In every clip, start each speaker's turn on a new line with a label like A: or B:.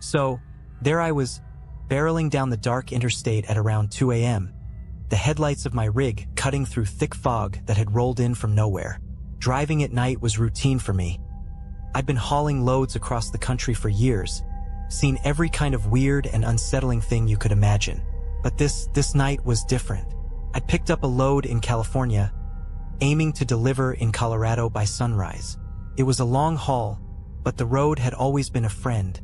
A: So, there I was, barreling down the dark interstate at around 2 a.m., the headlights of my rig cutting through thick fog that had rolled in from nowhere. Driving at night was routine for me. I'd been hauling loads across the country for years, seen every kind of weird and unsettling thing you could imagine. But this night was different. I'd picked up a load in California, aiming to deliver in Colorado by sunrise. It was a long haul, but the road had always been a friend,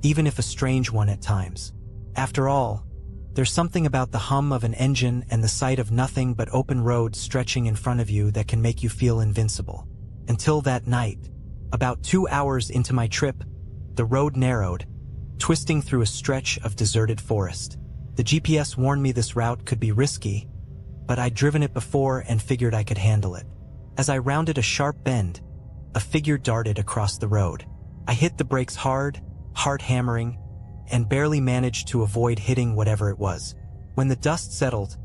A: even if a strange one at times. After all, there's something about the hum of an engine and the sight of nothing but open road stretching in front of you that can make you feel invincible. Until that night, about 2 hours into my trip, the road narrowed, twisting through a stretch of deserted forest. The GPS warned me this route could be risky, but I'd driven it before and figured I could handle it. As I rounded a sharp bend, a figure darted across the road. I hit the brakes hard, heart hammering, and barely managed to avoid hitting whatever it was. When the dust settled,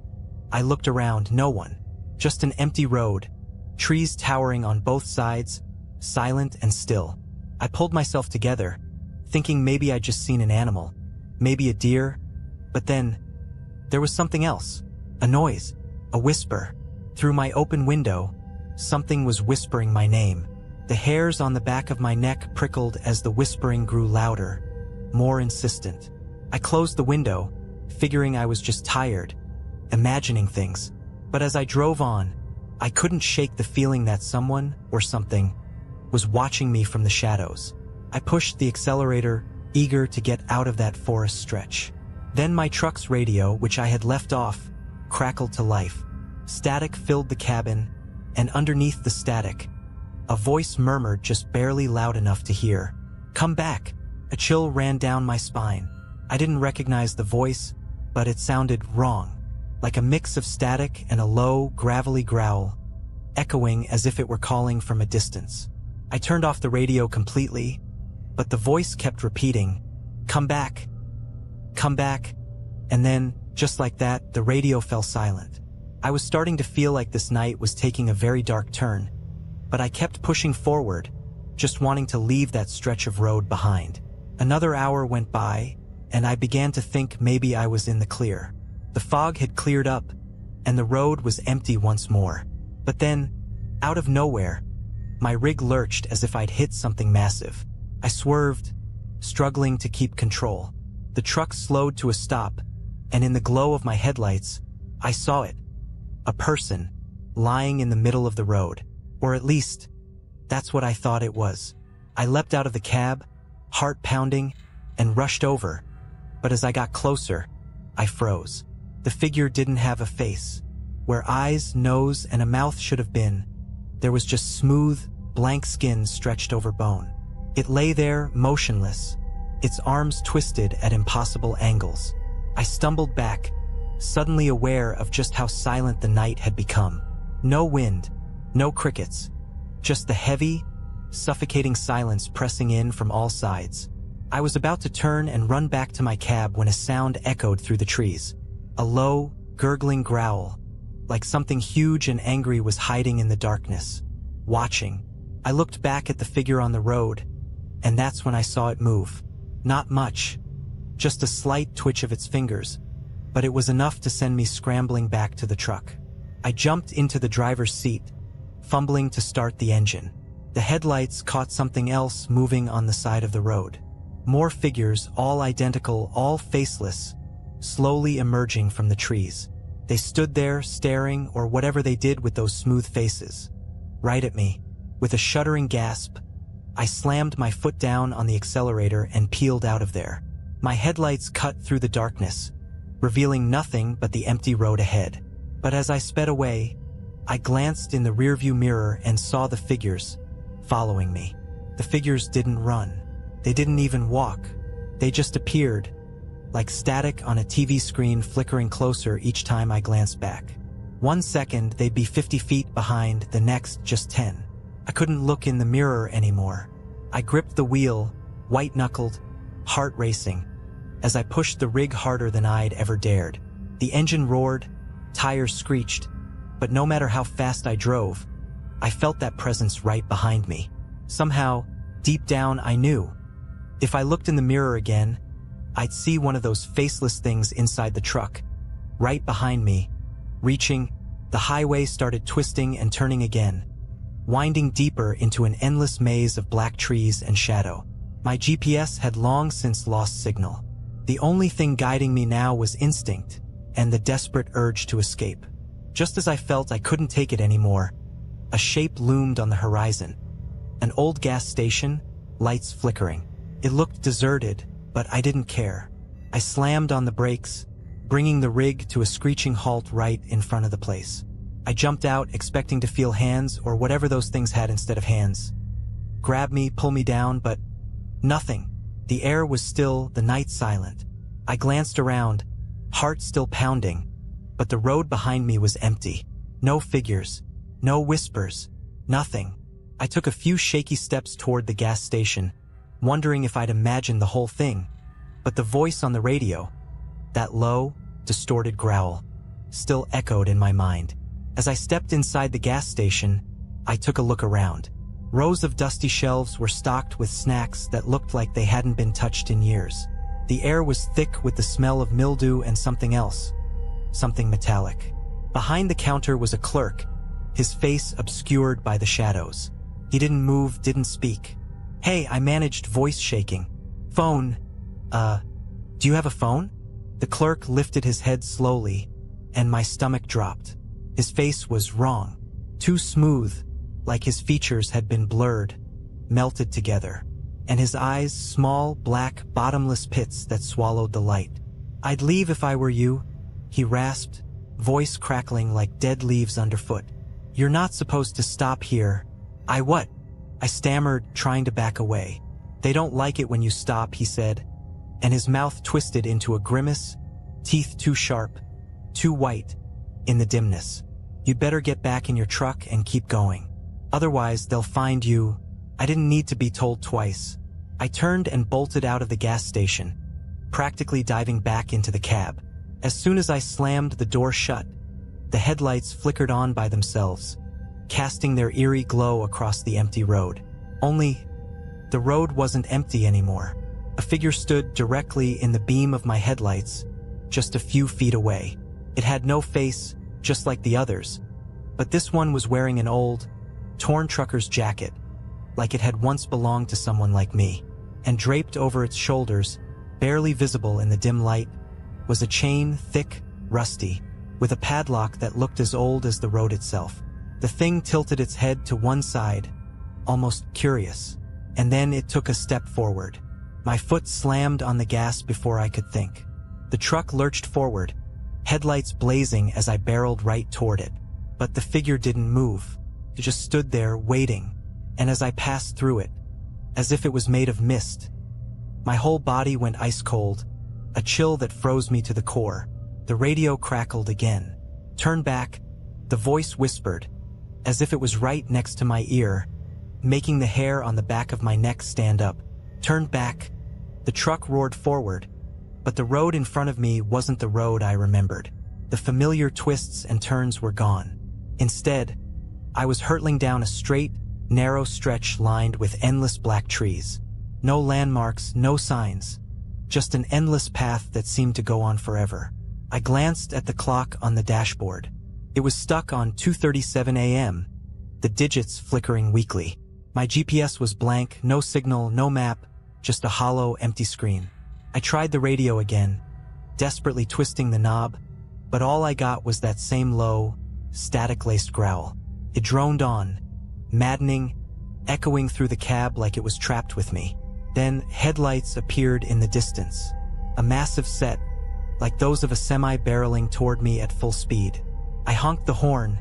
A: I looked around. No one. Just an empty road, trees towering on both sides, silent and still. I pulled myself together, thinking maybe I'd just seen an animal, maybe a deer, but then there was something else. A noise, a whisper. Through my open window, something was whispering my name. The hairs on the back of my neck prickled as the whispering grew louder, more insistent. I closed the window, figuring I was just tired, imagining things. But as I drove on, I couldn't shake the feeling that someone, or something, was watching me from the shadows. I pushed the accelerator, eager to get out of that forest stretch. Then my truck's radio, which I had left off, crackled to life. Static filled the cabin, and underneath the static, a voice murmured just barely loud enough to hear. "Come back." A chill ran down my spine. I didn't recognize the voice, but it sounded wrong, like a mix of static and a low, gravelly growl, echoing as if it were calling from a distance. I turned off the radio completely, but the voice kept repeating, "Come back, come back," and then, just like that, the radio fell silent. I was starting to feel like this night was taking a very dark turn, but I kept pushing forward, just wanting to leave that stretch of road behind. Another hour went by, and I began to think maybe I was in the clear. The fog had cleared up, and the road was empty once more. But then, out of nowhere, my rig lurched as if I'd hit something massive. I swerved, struggling to keep control. The truck slowed to a stop, and in the glow of my headlights, I saw it. A person, lying in the middle of the road. Or at least, that's what I thought it was. I leapt out of the cab, heart pounding, and rushed over, but as I got closer, I froze. The figure didn't have a face. Where eyes, nose, and a mouth should have been, there was just smooth, blank skin stretched over bone. It lay there, motionless, its arms twisted at impossible angles. I stumbled back, suddenly aware of just how silent the night had become. No wind, no crickets, just the heavy, suffocating silence pressing in from all sides. I was about to turn and run back to my cab when a sound echoed through the trees. A low, gurgling growl, like something huge and angry was hiding in the darkness, watching. I looked back at the figure on the road, and that's when I saw it move. Not much, just a slight twitch of its fingers, but it was enough to send me scrambling back to the truck. I jumped into the driver's seat, fumbling to start the engine. The headlights caught something else moving on the side of the road. More figures, all identical, all faceless, slowly emerging from the trees. They stood there, staring, or whatever they did with those smooth faces, right at me. With a shuddering gasp, I slammed my foot down on the accelerator and peeled out of there. My headlights cut through the darkness, revealing nothing but the empty road ahead. But as I sped away, I glanced in the rearview mirror and saw the figures following me. The figures didn't run. They didn't even walk. They just appeared, like static on a TV screen flickering closer each time I glanced back. 1 second they'd be 50 feet behind, the next just 10. I couldn't look in the mirror anymore. I gripped the wheel, white-knuckled, heart racing, as I pushed the rig harder than I'd ever dared. The engine roared, tires screeched, but no matter how fast I drove, I felt that presence right behind me. Somehow, deep down, I knew If I looked in the mirror again, I'd see one of those faceless things inside the truck, right behind me. Reaching, the highway started twisting and turning again, winding deeper into an endless maze of black trees and shadow. My GPS had long since lost signal. The only thing guiding me now was instinct and the desperate urge to escape. Just as I felt I couldn't take it anymore, a shape loomed on the horizon. An old gas station, lights flickering. It looked deserted, but I didn't care. I slammed on the brakes, bringing the rig to a screeching halt right in front of the place. I jumped out, expecting to feel hands or whatever those things had instead of hands. Grab me, pull me down, but nothing. The air was still, the night silent. I glanced around, heart still pounding, but the road behind me was empty. No figures, no whispers, nothing. I took a few shaky steps toward the gas station, wondering if I'd imagined the whole thing, but the voice on the radio, that low, distorted growl, still echoed in my mind. As I stepped inside the gas station, I took a look around. Rows of dusty shelves were stocked with snacks that looked like they hadn't been touched in years. The air was thick with the smell of mildew and something else, something metallic. Behind the counter was a clerk, his face obscured by the shadows. He didn't move, didn't speak. "Hey," I managed, voice shaking. "Phone. Do you have a phone?" The clerk lifted his head slowly, and my stomach dropped. His face was wrong. Too smooth, like his features had been blurred, melted together. And his eyes, small, black, bottomless pits that swallowed the light. "I'd leave if I were you," he rasped, voice crackling like dead leaves underfoot. "You're not supposed to stop here." "I what?" I stammered, trying to back away. "They don't like it when you stop," he said, and his mouth twisted into a grimace, teeth too sharp, too white, in the dimness. "You'd better get back in your truck and keep going. Otherwise, they'll find you." I didn't need to be told twice. I turned and bolted out of the gas station, practically diving back into the cab. As soon as I slammed the door shut, the headlights flickered on by themselves, casting their eerie glow across the empty road. Only, the road wasn't empty anymore. A figure stood directly in the beam of my headlights, just a few feet away. It had no face, just like the others, but this one was wearing an old, torn trucker's jacket, like it had once belonged to someone like me. And draped over its shoulders, barely visible in the dim light, was a chain, thick, rusty, with a padlock that looked as old as the road itself. The thing tilted its head to one side, almost curious, and then it took a step forward. My foot slammed on the gas before I could think. The truck lurched forward, headlights blazing as I barreled right toward it. But the figure didn't move. It just stood there, waiting, and as I passed through it, as if it was made of mist, my whole body went ice cold, a chill that froze me to the core. The radio crackled again. "Turn back," the voice whispered, as if it was right next to my ear, making the hair on the back of my neck stand up. "Turn back." The truck roared forward, but the road in front of me wasn't the road I remembered. The familiar twists and turns were gone. Instead, I was hurtling down a straight, narrow stretch lined with endless black trees. No landmarks, no signs, just an endless path that seemed to go on forever. I glanced at the clock on the dashboard. It was stuck on 2:37 a.m., the digits flickering weakly. My GPS was blank, no signal, no map, just a hollow, empty screen. I tried the radio again, desperately twisting the knob, but all I got was that same low, static-laced growl. It droned on, maddening, echoing through the cab like it was trapped with me. Then headlights appeared in the distance, a massive set, like those of a semi barreling toward me at full speed. I honked the horn,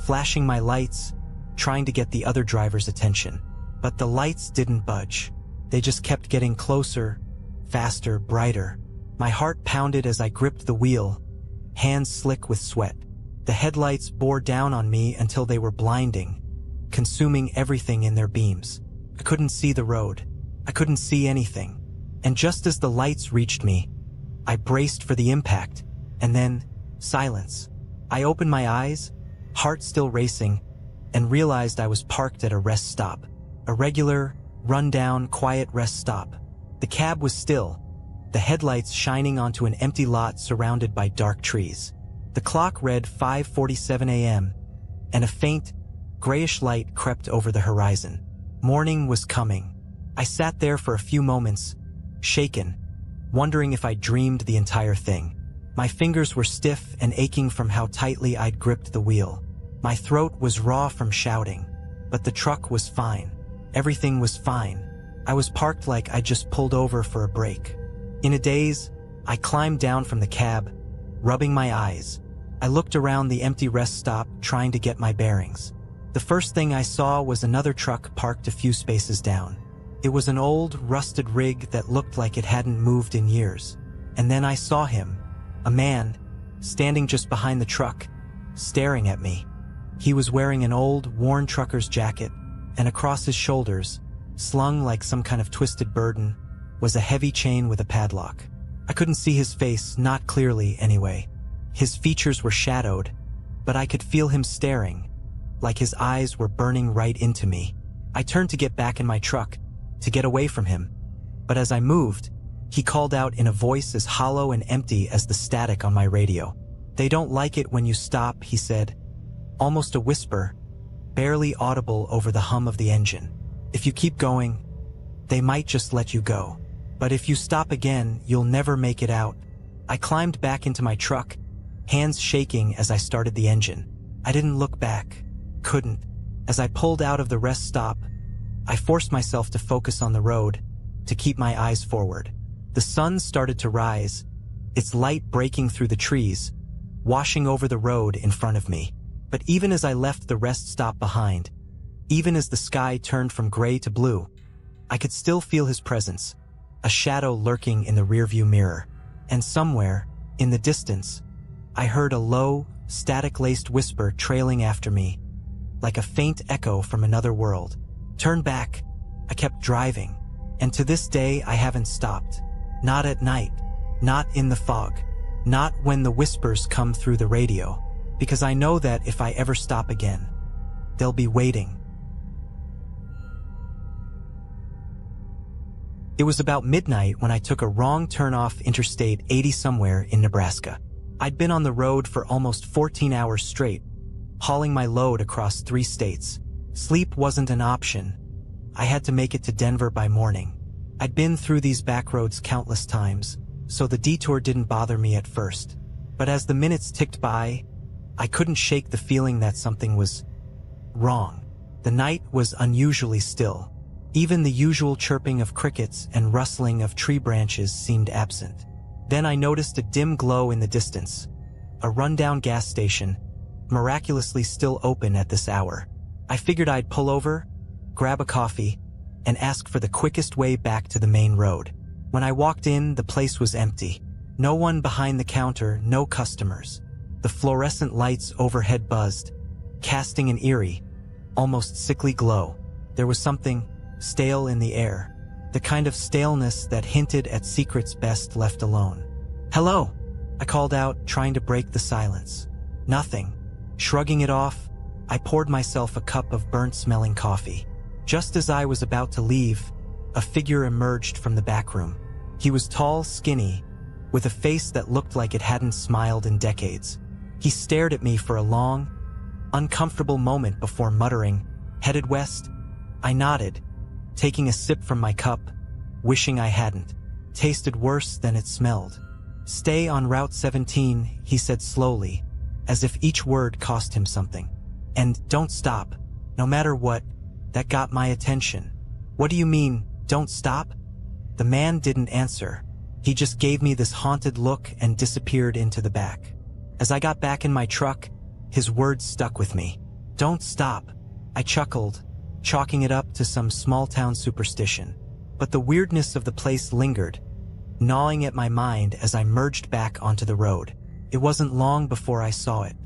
A: flashing my lights, trying to get the other driver's attention. But the lights didn't budge. They just kept getting closer, faster, brighter. My heart pounded as I gripped the wheel, hands slick with sweat. The headlights bore down on me until they were blinding, consuming everything in their beams. I couldn't see the road. I couldn't see anything. And just as the lights reached me, I braced for the impact, and then silence. I opened my eyes, heart still racing, and realized I was parked at a rest stop. A regular, run-down, quiet rest stop. The cab was still, the headlights shining onto an empty lot surrounded by dark trees. The clock read 5:47 a.m., and a faint, grayish light crept over the horizon. Morning was coming. I sat there for a few moments, shaken, wondering if I dreamed the entire thing. My fingers were stiff and aching from how tightly I'd gripped the wheel. My throat was raw from shouting, but the truck was fine. Everything was fine. I was parked like I'd just pulled over for a break. In a daze, I climbed down from the cab, rubbing my eyes. I looked around the empty rest stop, trying to get my bearings. The first thing I saw was another truck parked a few spaces down. It was an old, rusted rig that looked like it hadn't moved in years. And then I saw him, a man, standing just behind the truck, staring at me. He was wearing an old, worn trucker's jacket, and across his shoulders, slung like some kind of twisted burden, was a heavy chain with a padlock. I couldn't see his face, not clearly anyway. His features were shadowed, but I could feel him staring, like his eyes were burning right into me. I turned to get back in my truck, to get away from him, but as I moved, he called out in a voice as hollow and empty as the static on my radio. "They don't like it when you stop," he said, almost a whisper, barely audible over the hum of the engine. "If you keep going, they might just let you go. But if you stop again, you'll never make it out." I climbed back into my truck, hands shaking as I started the engine. I didn't look back. Couldn't. As I pulled out of the rest stop, I forced myself to focus on the road, to keep my eyes forward. The sun started to rise, its light breaking through the trees, washing over the road in front of me. But even as I left the rest stop behind, even as the sky turned from gray to blue, I could still feel his presence, a shadow lurking in the rearview mirror. And somewhere, in the distance, I heard a low, static-laced whisper trailing after me, like a faint echo from another world. "Turn back." I kept driving, and to this day I haven't stopped. Not at night, not in the fog, not when the whispers come through the radio, because I know that if I ever stop again, they'll be waiting. It was about midnight when I took a wrong turn off Interstate 80 somewhere in Nebraska. I'd been on the road for almost 14 hours straight, hauling my load across 3 states. Sleep wasn't an option. I had to make it to Denver by morning. I'd been through these back roads countless times, so the detour didn't bother me at first. But as the minutes ticked by, I couldn't shake the feeling that something was wrong. The night was unusually still. Even the usual chirping of crickets and rustling of tree branches seemed absent. Then I noticed a dim glow in the distance, a rundown gas station, miraculously still open at this hour. I figured I'd pull over, grab a coffee, and ask for the quickest way back to the main road. When I walked in, the place was empty. No one behind the counter, no customers. The fluorescent lights overhead buzzed, casting an eerie, almost sickly glow. There was something stale in the air, the kind of staleness that hinted at secrets best left alone. "Hello," I called out, trying to break the silence. Nothing. Shrugging it off, I poured myself a cup of burnt-smelling coffee. Just as I was about to leave, a figure emerged from the back room. He was tall, skinny, with a face that looked like it hadn't smiled in decades. He stared at me for a long, uncomfortable moment before muttering, "Headed west?" I nodded, taking a sip from my cup, wishing I hadn't. Tasted worse than it smelled. "Stay on Route 17, he said slowly, as if each word cost him something. "And don't stop, no matter what." That got my attention. "What do you mean, don't stop?" The man didn't answer. He just gave me this haunted look and disappeared into the back. As I got back in my truck, his words stuck with me. "Don't stop." I chuckled, chalking it up to some small-town superstition. But the weirdness of the place lingered, gnawing at my mind as I merged back onto the road. It wasn't long before I saw it.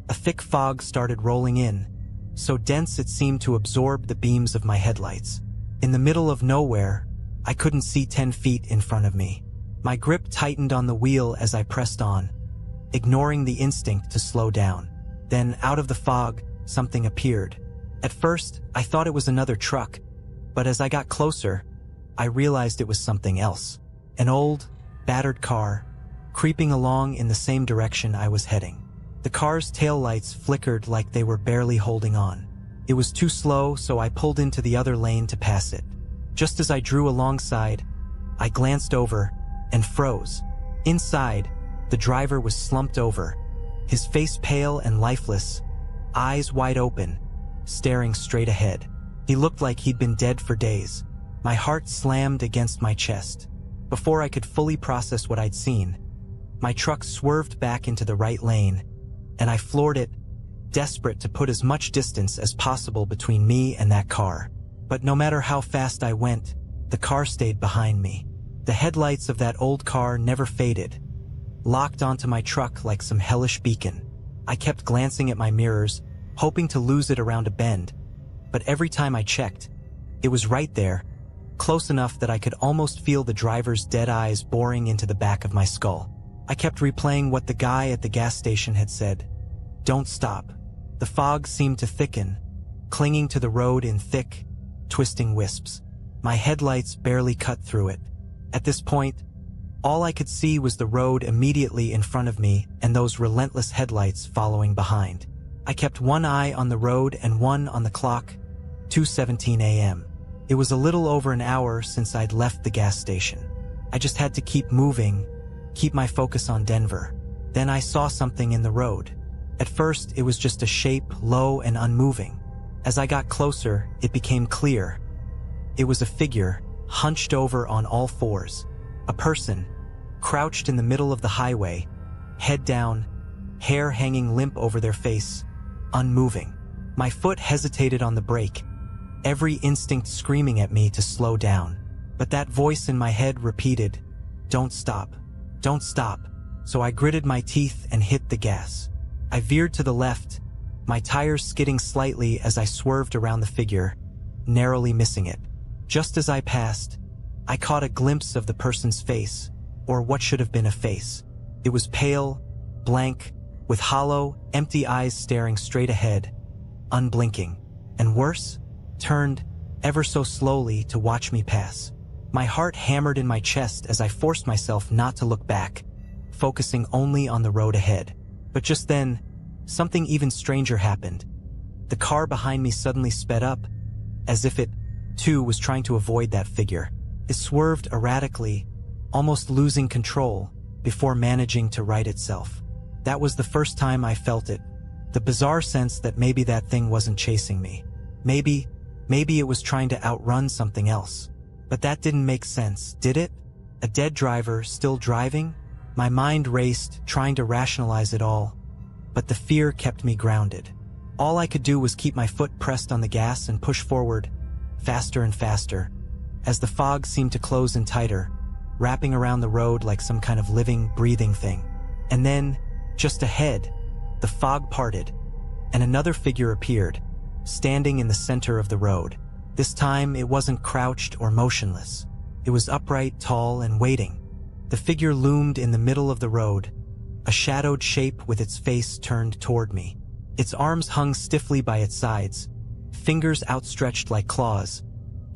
A: A thick fog started rolling in, so dense it seemed to absorb the beams of my headlights. In the middle of nowhere, I couldn't see 10 feet in front of me. My grip tightened on the wheel as I pressed on, ignoring the instinct to slow down. Then, out of the fog, something appeared. At first, I thought it was another truck, but as I got closer, I realized it was something else. An old, battered car, creeping along in the same direction I was heading. The car's taillights flickered like they were barely holding on. It was too slow, so I pulled into the other lane to pass it. Just as I drew alongside, I glanced over and froze. Inside, the driver was slumped over, his face pale and lifeless, eyes wide open, staring straight ahead. He looked like he'd been dead for days. My heart slammed against my chest. Before I could fully process what I'd seen, my truck swerved back into the right lane, and I floored it, desperate to put as much distance as possible between me and that car. But no matter how fast I went, the car stayed behind me. The headlights of that old car never faded, locked onto my truck like some hellish beacon. I kept glancing at my mirrors, hoping to lose it around a bend, but every time I checked, it was right there, close enough that I could almost feel the driver's dead eyes boring into the back of my skull. I kept replaying what the guy at the gas station had said. Don't stop. The fog seemed to thicken, clinging to the road in thick, twisting wisps. My headlights barely cut through it. At this point, all I could see was the road immediately in front of me and those relentless headlights following behind. I kept one eye on the road and one on the clock, 2:17 a.m. It was a little over an hour since I'd left the gas station. I just had to keep moving, keep my focus on Denver. Then I saw something in the road. At first, it was just a shape, low and unmoving. As I got closer, it became clear. It was a figure, hunched over on all fours. A person, crouched in the middle of the highway, head down, hair hanging limp over their face, unmoving. My foot hesitated on the brake, every instinct screaming at me to slow down. But that voice in my head repeated, "Don't stop. Don't stop." So I gritted my teeth and hit the gas. I veered to the left, my tires skidding slightly as I swerved around the figure, narrowly missing it. Just as I passed, I caught a glimpse of the person's face, or what should have been a face. It was pale, blank, with hollow, empty eyes staring straight ahead, unblinking, and worse, turned ever so slowly to watch me pass. My heart hammered in my chest as I forced myself not to look back, focusing only on the road ahead. But just then, something even stranger happened. The car behind me suddenly sped up, as if it, too, was trying to avoid that figure. It swerved erratically, almost losing control, before managing to right itself. That was the first time I felt it, the bizarre sense that maybe that thing wasn't chasing me. Maybe it was trying to outrun something else. But that didn't make sense, did it? A dead driver still driving? My mind raced, trying to rationalize it all, but the fear kept me grounded. All I could do was keep my foot pressed on the gas and push forward, faster and faster, as the fog seemed to close in tighter, wrapping around the road like some kind of living, breathing thing. And then, just ahead, the fog parted, and another figure appeared, standing in the center of the road. This time, it wasn't crouched or motionless. It was upright, tall, and waiting. The figure loomed in the middle of the road, a shadowed shape with its face turned toward me. Its arms hung stiffly by its sides, fingers outstretched like claws,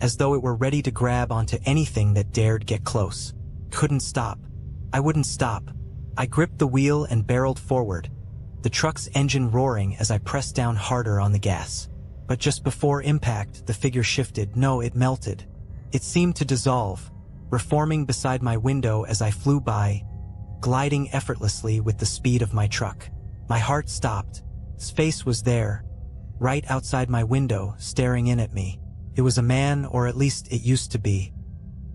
A: as though it were ready to grab onto anything that dared get close. Couldn't stop. I wouldn't stop. I gripped the wheel and barreled forward, the truck's engine roaring as I pressed down harder on the gas. But just before impact, the figure shifted. No, it melted. It seemed to dissolve, reforming beside my window as I flew by, gliding effortlessly with the speed of my truck. My heart stopped. His face was there, right outside my window, staring in at me. It was a man, or at least it used to be.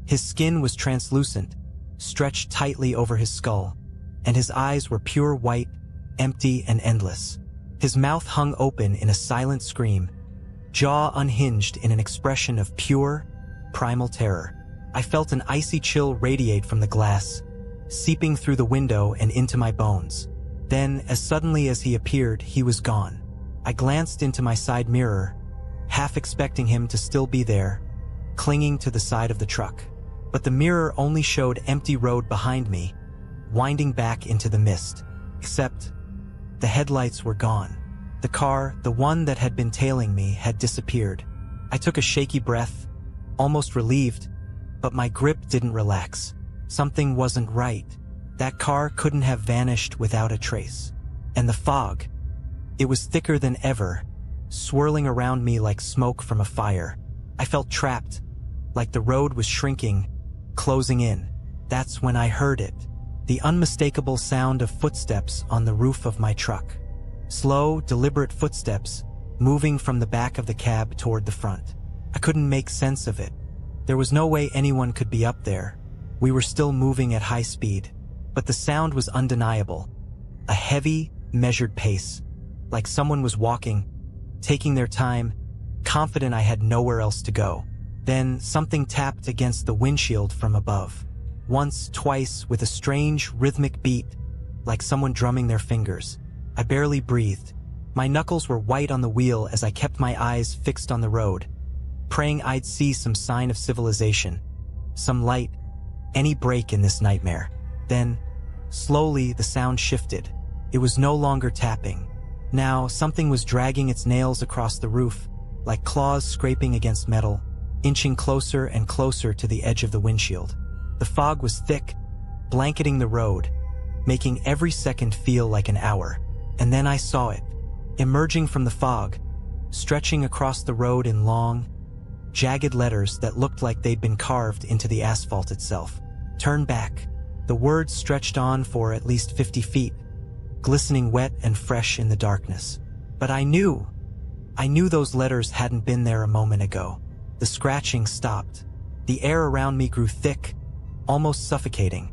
A: His skin was translucent, stretched tightly over his skull, and his eyes were pure white, empty and endless. His mouth hung open in a silent scream, jaw unhinged in an expression of pure, primal terror. I felt an icy chill radiate from the glass, seeping through the window and into my bones. Then, as suddenly as he appeared, he was gone. I glanced into my side mirror, half expecting him to still be there, clinging to the side of the truck. But the mirror only showed empty road behind me, winding back into the mist. Except, the headlights were gone. The car, the one that had been tailing me, had disappeared. I took a shaky breath, almost relieved, But my grip didn't relax. Something wasn't right. That car couldn't have vanished without a trace. And the fog, it was thicker than ever, swirling around me like smoke from a fire. I felt trapped, like the road was shrinking, closing in. That's when I heard it. The unmistakable sound of footsteps on the roof of my truck. Slow, deliberate footsteps, moving from the back of the cab toward the front. I couldn't make sense of it. There was no way anyone could be up there. We were still moving at high speed. But the sound was undeniable. A heavy, measured pace, like someone was walking, taking their time, confident I had nowhere else to go. Then something tapped against the windshield from above. Once, twice, with a strange, rhythmic beat, like someone drumming their fingers. I barely breathed. My knuckles were white on the wheel as I kept my eyes fixed on the road, praying I'd see some sign of civilization, some light, any break in this nightmare. Then, slowly, the sound shifted. It was no longer tapping. Now, something was dragging its nails across the roof, like claws scraping against metal, inching closer and closer to the edge of the windshield. The fog was thick, blanketing the road, making every second feel like an hour. And then I saw it, emerging from the fog, stretching across the road in long, jagged letters that looked like they'd been carved into the asphalt itself. Turn back. The words stretched on for at least 50 feet, glistening wet and fresh in the darkness. But I knew those letters hadn't been there a moment ago. The scratching stopped. The air around me grew thick, almost suffocating,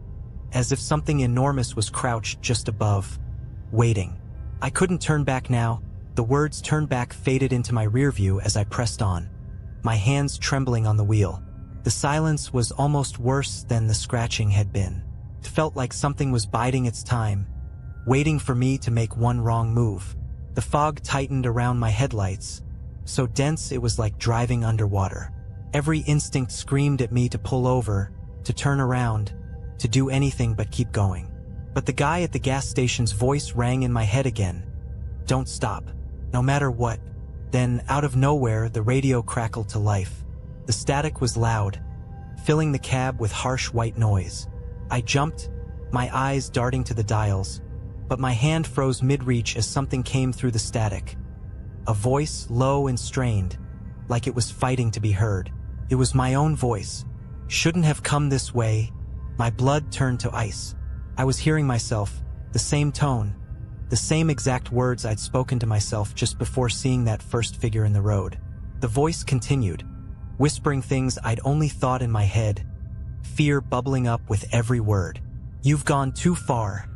A: as if something enormous was crouched just above, waiting. I couldn't turn back now. The words "turn back" faded into my rear view as I pressed on, my hands trembling on the wheel. The silence was almost worse than the scratching had been. It felt like something was biding its time, waiting for me to make one wrong move. The fog tightened around my headlights, so dense it was like driving underwater. Every instinct screamed at me to pull over, to turn around, to do anything but keep going. But the guy at the gas station's voice rang in my head again. Don't stop, no matter what. Then, out of nowhere, the radio crackled to life. The static was loud, filling the cab with harsh white noise. I jumped, my eyes darting to the dials, but my hand froze mid-reach as something came through the static. A voice, low and strained, like it was fighting to be heard. It was my own voice. Shouldn't have come this way. My blood turned to ice. I was hearing myself, the same tone, the same exact words I'd spoken to myself just before seeing that first figure in the road. The voice continued, whispering things I'd only thought in my head, fear bubbling up with every word. You've gone too far.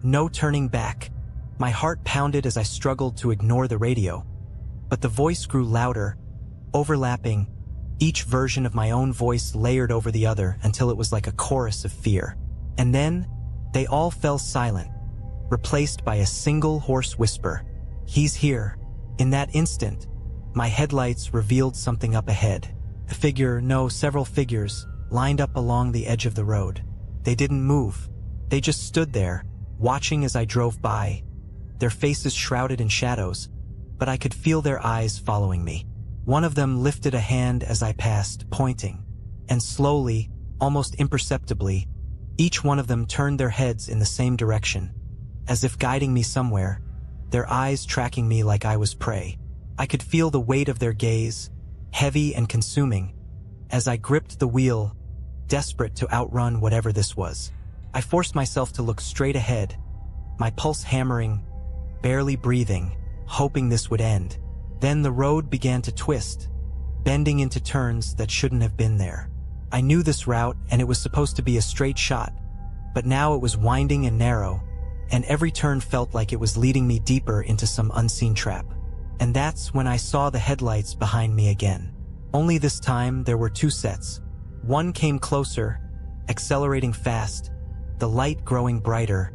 A: No turning back. My heart pounded as I struggled to ignore the radio, but the voice grew louder, overlapping, each version of my own voice layered over the other until it was like a chorus of fear. And then, they all fell silent, replaced by a single hoarse whisper. He's here. In that instant, my headlights revealed something up ahead. A figure, no, several figures, lined up along the edge of the road. They didn't move. They just stood there, watching as I drove by, their faces shrouded in shadows, but I could feel their eyes following me. One of them lifted a hand as I passed, pointing, and slowly, almost imperceptibly, each one of them turned their heads in the same direction, as if guiding me somewhere, their eyes tracking me like I was prey. I could feel the weight of their gaze, heavy and consuming, as I gripped the wheel, desperate to outrun whatever this was. I forced myself to look straight ahead, my pulse hammering, barely breathing, hoping this would end. Then the road began to twist, bending into turns that shouldn't have been there. I knew this route, and it was supposed to be a straight shot, but now it was winding and narrow, and every turn felt like it was leading me deeper into some unseen trap. And that's when I saw the headlights behind me again. Only this time there were two sets. One came closer, accelerating fast, the light growing brighter,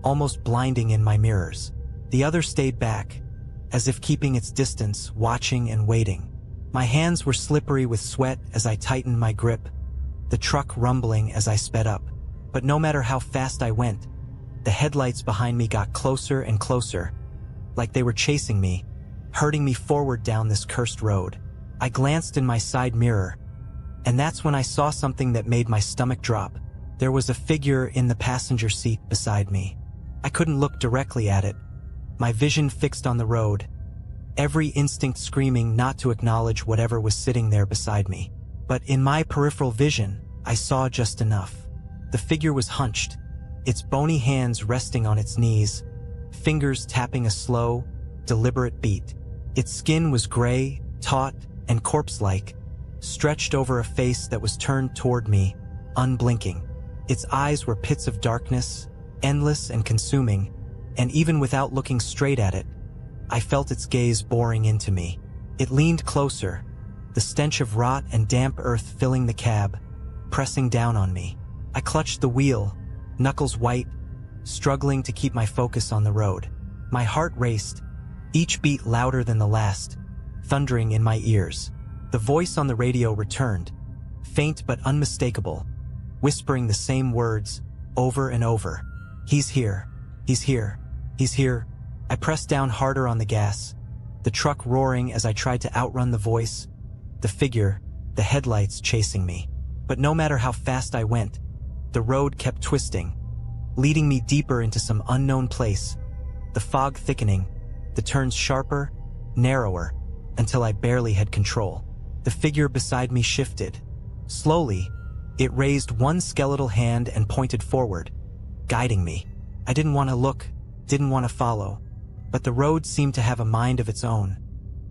A: almost blinding in my mirrors. The other stayed back, as if keeping its distance, watching and waiting. My hands were slippery with sweat as I tightened my grip, the truck rumbling as I sped up. But no matter how fast I went, the headlights behind me got closer and closer, like they were chasing me, herding me forward down this cursed road. I glanced in my side mirror, And that's when I saw something that made my stomach drop. There was a figure in the passenger seat beside me. I couldn't look directly at it, my vision fixed on the road, every instinct screaming not to acknowledge whatever was sitting there beside me. But in my peripheral vision, I saw just enough. The figure was hunched, its bony hands resting on its knees, fingers tapping a slow, deliberate beat. Its skin was gray, taut, and corpse-like, stretched over a face that was turned toward me, unblinking. Its eyes were pits of darkness, endless and consuming, and even without looking straight at it, I felt its gaze boring into me. It leaned closer, the stench of rot and damp earth filling the cab, pressing down on me. I clutched the wheel, knuckles white, struggling to keep my focus on the road. My heart raced, each beat louder than the last, thundering in my ears. The voice on the radio returned, faint but unmistakable, whispering the same words over and over. "He's here. He's here. He's here." I pressed down harder on the gas, the truck roaring as I tried to outrun the voice, the figure, the headlights chasing me. But no matter how fast I went, the road kept twisting, leading me deeper into some unknown place, the fog thickening, the turns sharper, narrower, until I barely had control. The figure beside me shifted. Slowly, it raised one skeletal hand and pointed forward, guiding me. I didn't want to look, didn't want to follow, but the road seemed to have a mind of its own,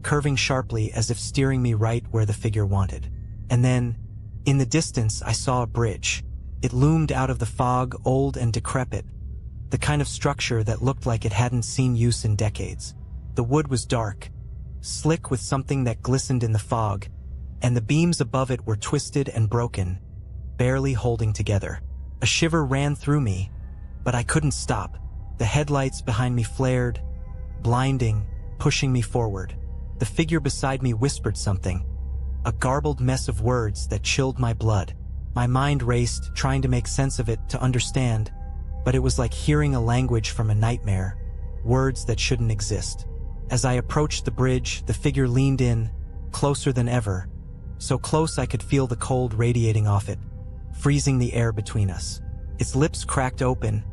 A: curving sharply as if steering me right where the figure wanted. And then, in the distance, I saw a bridge. It loomed out of the fog, old and decrepit, the kind of structure that looked like it hadn't seen use in decades. The wood was dark, slick with something that glistened in the fog, and the beams above it were twisted and broken, barely holding together. A shiver ran through me, but I couldn't stop. The headlights behind me flared, blinding, pushing me forward. The figure beside me whispered something, a garbled mess of words that chilled my blood. My mind raced, trying to make sense of it, to understand, but it was like hearing a language from a nightmare, words that shouldn't exist. As I approached the bridge, the figure leaned in, closer than ever, so close I could feel the cold radiating off it, freezing the air between us. Its lips cracked open,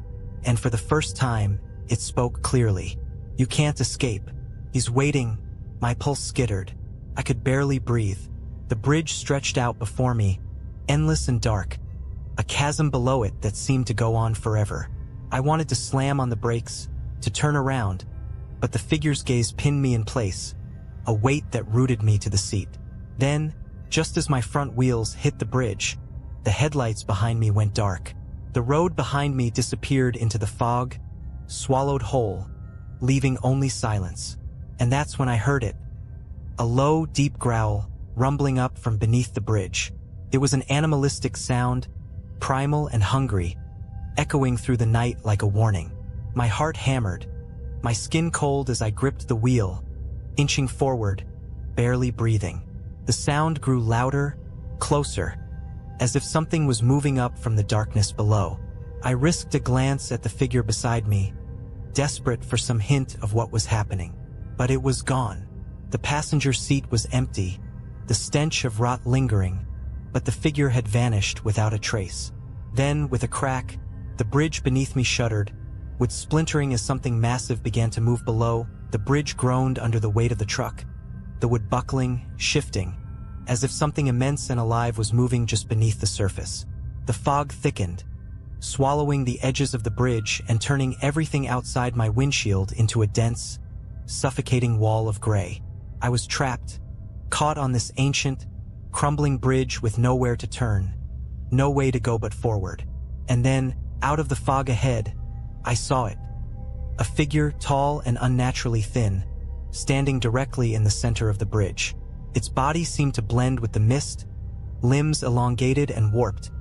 A: and for the first time, it spoke clearly. "You can't escape. He's waiting." My pulse skittered. I could barely breathe. The bridge stretched out before me, endless and dark, a chasm below it that seemed to go on forever. I wanted to slam on the brakes, to turn around, but the figure's gaze pinned me in place, a weight that rooted me to the seat. Then, just as my front wheels hit the bridge, the headlights behind me went dark. The road behind me disappeared into the fog, swallowed whole, leaving only silence. And that's when I heard it. A low, deep growl, rumbling up from beneath the bridge. It was an animalistic sound, primal and hungry, echoing through the night like a warning. My heart hammered, my skin cold as I gripped the wheel, inching forward, barely breathing. The sound grew louder, closer, as if something was moving up from the darkness below. I risked a glance at the figure beside me, desperate for some hint of what was happening. But it was gone. The passenger seat was empty, the stench of rot lingering, but the figure had vanished without a trace. Then, with a crack, the bridge beneath me shuddered, with splintering as something massive began to move below. The bridge groaned under the weight of the truck, the wood buckling, shifting, as if something immense and alive was moving just beneath the surface. The fog thickened, swallowing the edges of the bridge and turning everything outside my windshield into a dense, suffocating wall of gray. I was trapped, caught on this ancient, crumbling bridge with nowhere to turn, no way to go but forward. And then, out of the fog ahead, I saw it. A figure tall and unnaturally thin, standing directly in the center of the bridge. Its body seemed to blend with the mist, limbs elongated and warped,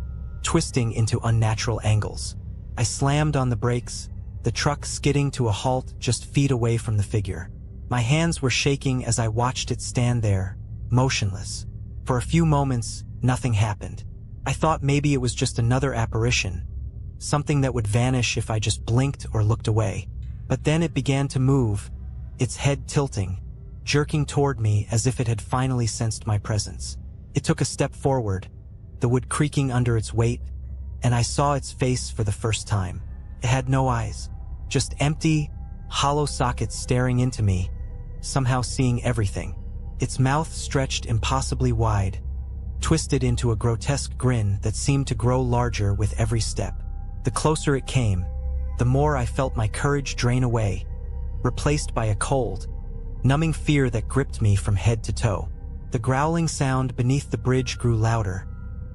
A: twisting into unnatural angles. I slammed on the brakes, the truck skidding to a halt just feet away from the figure. My hands were shaking as I watched it stand there, motionless. For a few moments, nothing happened. I thought maybe it was just another apparition, something that would vanish if I just blinked or looked away. But then it began to move, its head tilting, jerking toward me as if it had finally sensed my presence. It took a step forward, the wood creaking under its weight, and I saw its face for the first time. It had no eyes, just empty, hollow sockets staring into me, somehow seeing everything. Its mouth stretched impossibly wide, twisted into a grotesque grin that seemed to grow larger with every step. The closer it came, the more I felt my courage drain away, replaced by a cold, numbing fear that gripped me from head to toe. The growling sound beneath the bridge grew louder,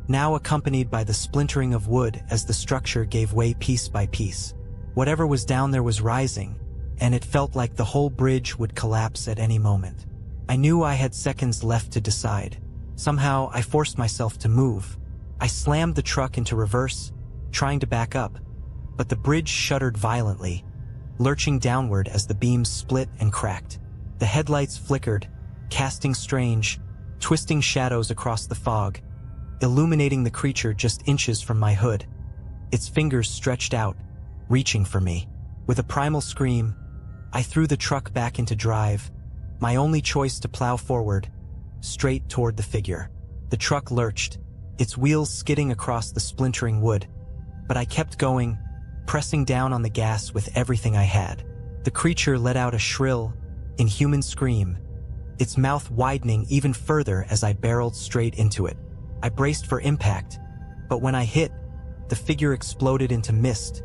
A: now accompanied by the splintering of wood as the structure gave way piece by piece. Whatever was down there was rising, and it felt like the whole bridge would collapse at any moment. I knew I had seconds left to decide. Somehow, I forced myself to move. I slammed the truck into reverse, trying to back up, but the bridge shuddered violently, lurching downward as the beams split and cracked. The headlights flickered, casting strange, twisting shadows across the fog, illuminating the creature just inches from my hood. Its fingers stretched out, reaching for me. With a primal scream, I threw the truck back into drive, my only choice to plow forward, straight toward the figure. The truck lurched, its wheels skidding across the splintering wood, but I kept going, pressing down on the gas with everything I had. The creature let out a shrill, inhuman scream, its mouth widening even further as I barreled straight into it. I braced for impact, but when I hit, the figure exploded into mist,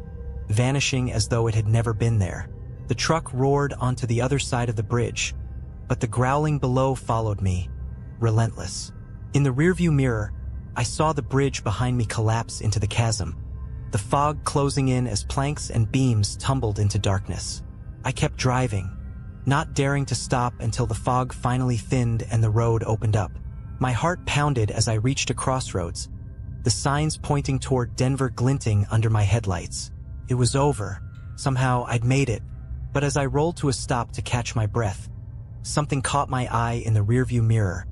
A: vanishing as though it had never been there. The truck roared onto the other side of the bridge, but the growling below followed me, relentless. In the rearview mirror, I saw the bridge behind me collapse into the chasm, the fog closing in as planks and beams tumbled into darkness. I kept driving, not daring to stop until the fog finally thinned and the road opened up. My heart pounded as I reached a crossroads, the signs pointing toward Denver glinting under my headlights. It was over. Somehow I'd made it. But as I rolled to a stop to catch my breath, something caught my eye in the rearview mirror.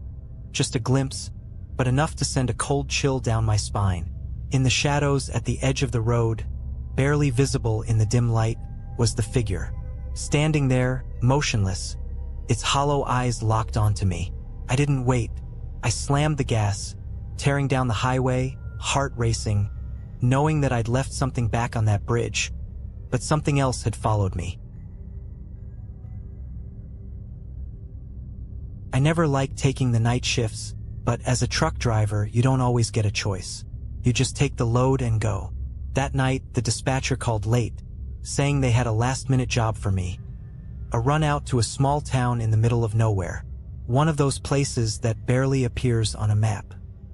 A: Just a glimpse, but enough to send a cold chill down my spine. In the shadows at the edge of the road, barely visible in the dim light, was the figure. Standing there, motionless, its hollow eyes locked onto me. I didn't wait. I slammed the gas, tearing down the highway, heart racing, knowing that I'd left something back on that bridge, but something else had followed me. I never liked taking the night shifts, but as a truck driver, you don't always get a choice. You just take the load and go. That night, the dispatcher called late, saying they had a last-minute job for me. A run out to a small town in the middle of nowhere. One of those places that barely appears on a map.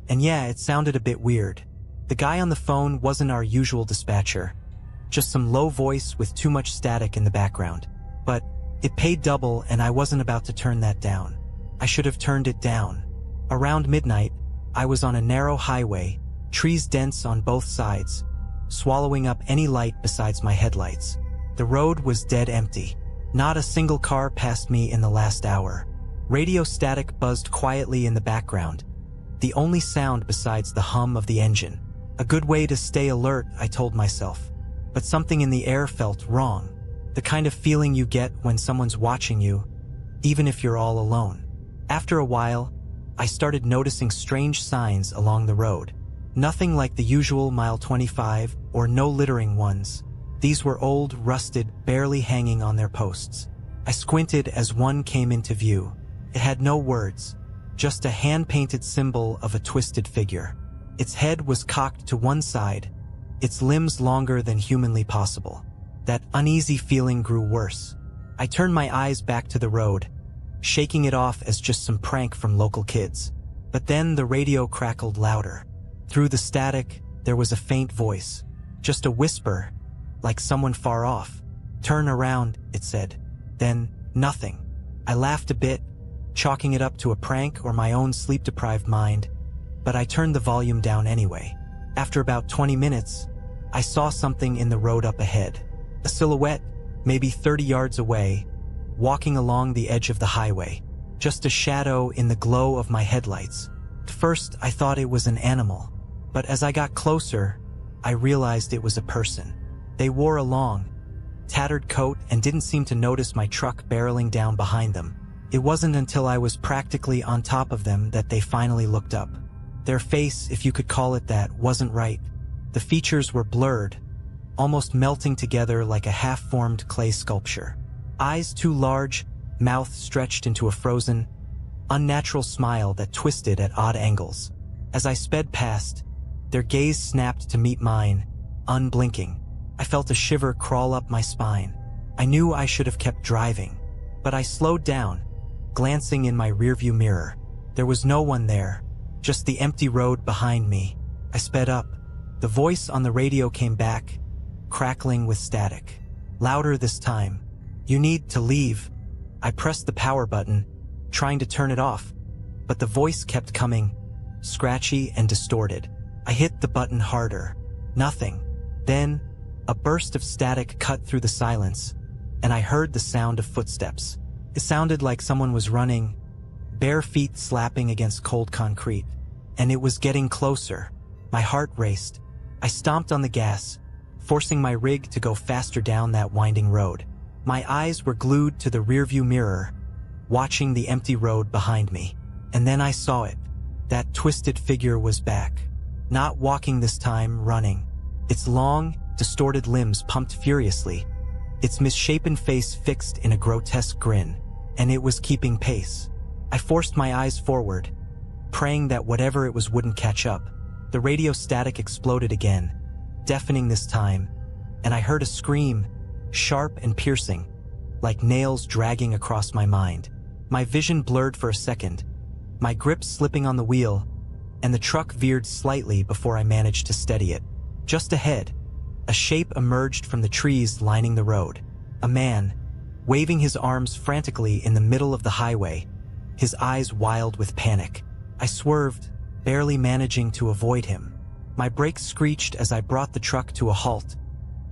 A: And yeah, it sounded a bit weird. The guy on the phone wasn't our usual dispatcher, just some low voice with too much static in the background. But it paid double and I wasn't about to turn that down. I should have turned it down. Around midnight, I was on a narrow highway, trees dense on both sides, swallowing up any light besides my headlights. The road was dead empty. Not a single car passed me in the last hour. Radio static buzzed quietly in the background, the only sound besides the hum of the engine. A good way to stay alert, I told myself. But something in the air felt wrong. The kind of feeling you get when someone's watching you, even if you're all alone. After a while, I started noticing strange signs along the road. Nothing like the usual mile 25 or no littering ones. These were old, rusted, barely hanging on their posts. I squinted as one came into view. It had no words, just a hand-painted symbol of a twisted figure. Its head was cocked to one side, its limbs longer than humanly possible. That uneasy feeling grew worse. I turned my eyes back to the road, shaking it off as just some prank from local kids. But then the radio crackled louder. Through the static, there was a faint voice, just a whisper, like someone far off. "Turn around," it said. Then, nothing. I laughed a bit, chalking it up to a prank or my own sleep-deprived mind, but I turned the volume down anyway. After about 20 minutes, I saw something in the road up ahead. A silhouette, maybe 30 yards away, walking along the edge of the highway. Just a shadow in the glow of my headlights. At first, I thought it was an animal, but as I got closer, I realized it was a person. They wore a long, tattered coat and didn't seem to notice my truck barreling down behind them. It wasn't until I was practically on top of them that they finally looked up. Their face, if you could call it that, wasn't right. The features were blurred, almost melting together like a half-formed clay sculpture. Eyes too large, mouth stretched into a frozen, unnatural smile that twisted at odd angles. As I sped past, their gaze snapped to meet mine, unblinking. I felt a shiver crawl up my spine. I knew I should have kept driving, but I slowed down, glancing in my rearview mirror. There was no one there, just the empty road behind me. I sped up. The voice on the radio came back, crackling with static. Louder this time. "You need to leave." I pressed the power button, trying to turn it off, but the voice kept coming, scratchy and distorted. I hit the button harder. Nothing. Then, a burst of static cut through the silence, and I heard the sound of footsteps. It sounded like someone was running, bare feet slapping against cold concrete, and it was getting closer. My heart raced. I stomped on the gas, forcing my rig to go faster down that winding road. My eyes were glued to the rearview mirror, watching the empty road behind me. And then I saw it. That twisted figure was back. Not walking this time, running. Its long, distorted limbs pumped furiously, its misshapen face fixed in a grotesque grin, and it was keeping pace. I forced my eyes forward, praying that whatever it was wouldn't catch up. The radio static exploded again, deafening this time, and I heard a scream, sharp and piercing, like nails dragging across my mind. My vision blurred for a second, my grip slipping on the wheel, and the truck veered slightly before I managed to steady it. Just ahead, a shape emerged from the trees lining the road. A man, waving his arms frantically in the middle of the highway, his eyes wild with panic. I swerved, barely managing to avoid him. My brakes screeched as I brought the truck to a halt,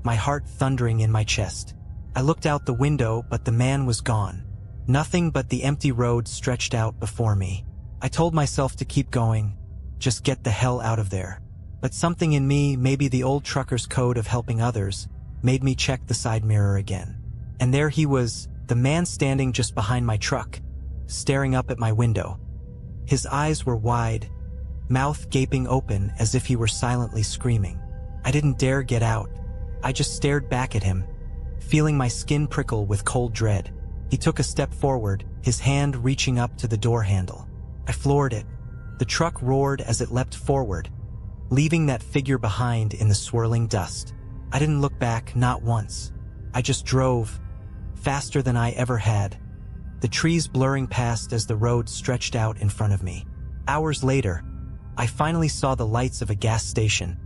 A: my heart thundering in my chest. I looked out the window, but the man was gone. Nothing but the empty road stretched out before me. I told myself to keep going, just get the hell out of there. But something in me, maybe the old trucker's code of helping others, made me check the side mirror again. And there he was, the man standing just behind my truck, staring up at my window. His eyes were wide, mouth gaping open as if he were silently screaming. I didn't dare get out. I just stared back at him, feeling my skin prickle with cold dread. He took a step forward, his hand reaching up to the door handle. I floored it. The truck roared as it leapt forward, leaving that figure behind in the swirling dust. I didn't look back, not once. I just drove, faster than I ever had, the trees blurring past as the road stretched out in front of me. Hours later, I finally saw the lights of a gas station,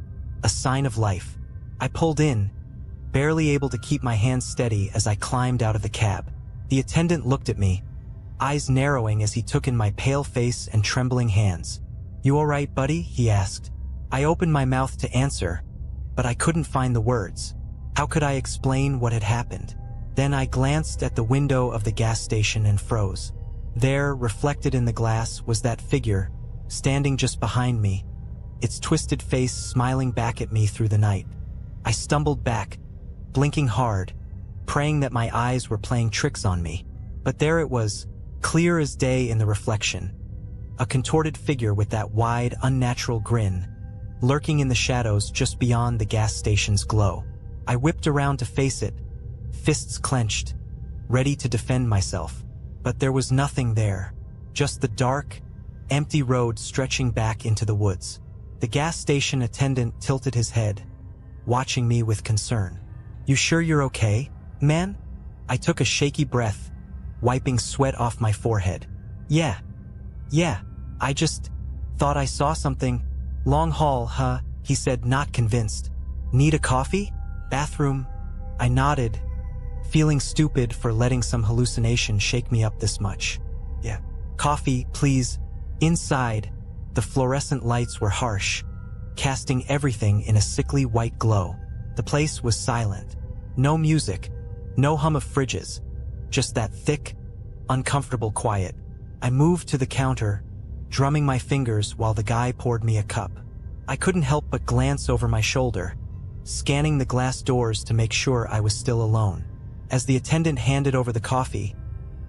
A: a sign of life. I pulled in, barely able to keep my hands steady as I climbed out of the cab. The attendant looked at me, eyes narrowing as he took in my pale face and trembling hands. "You all right, buddy?" he asked. I opened my mouth to answer, but I couldn't find the words. How could I explain what had happened? Then I glanced at the window of the gas station and froze. There, reflected in the glass, was that figure, standing just behind me, its twisted face smiling back at me through the night. I stumbled back, blinking hard, praying that my eyes were playing tricks on me. But there it was, clear as day in the reflection. A contorted figure with that wide, unnatural grin, lurking in the shadows just beyond the gas station's glow. I whipped around to face it, fists clenched, ready to defend myself. But there was nothing there, just the dark, empty road stretching back into the woods. The gas station attendant tilted his head, watching me with concern. "You sure you're okay, man?" I took a shaky breath, wiping sweat off my forehead. Yeah, I just thought I saw something. Long haul, huh?" he said, not convinced. "Need a coffee? Bathroom?" I nodded, feeling stupid for letting some hallucination shake me up this much. "Yeah, coffee, please." Inside, the fluorescent lights were harsh, casting everything in a sickly white glow. The place was silent. No music, no hum of fridges, just that thick, uncomfortable quiet. I moved to the counter, drumming my fingers while the guy poured me a cup. I couldn't help but glance over my shoulder, scanning the glass doors to make sure I was still alone. As the attendant handed over the coffee,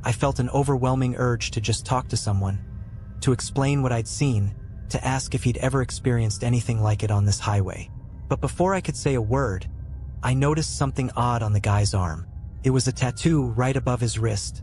A: I felt an overwhelming urge to just talk to someone, to explain what I'd seen, to ask if he'd ever experienced anything like it on this highway. But before I could say a word, I noticed something odd on the guy's arm. It was a tattoo right above his wrist,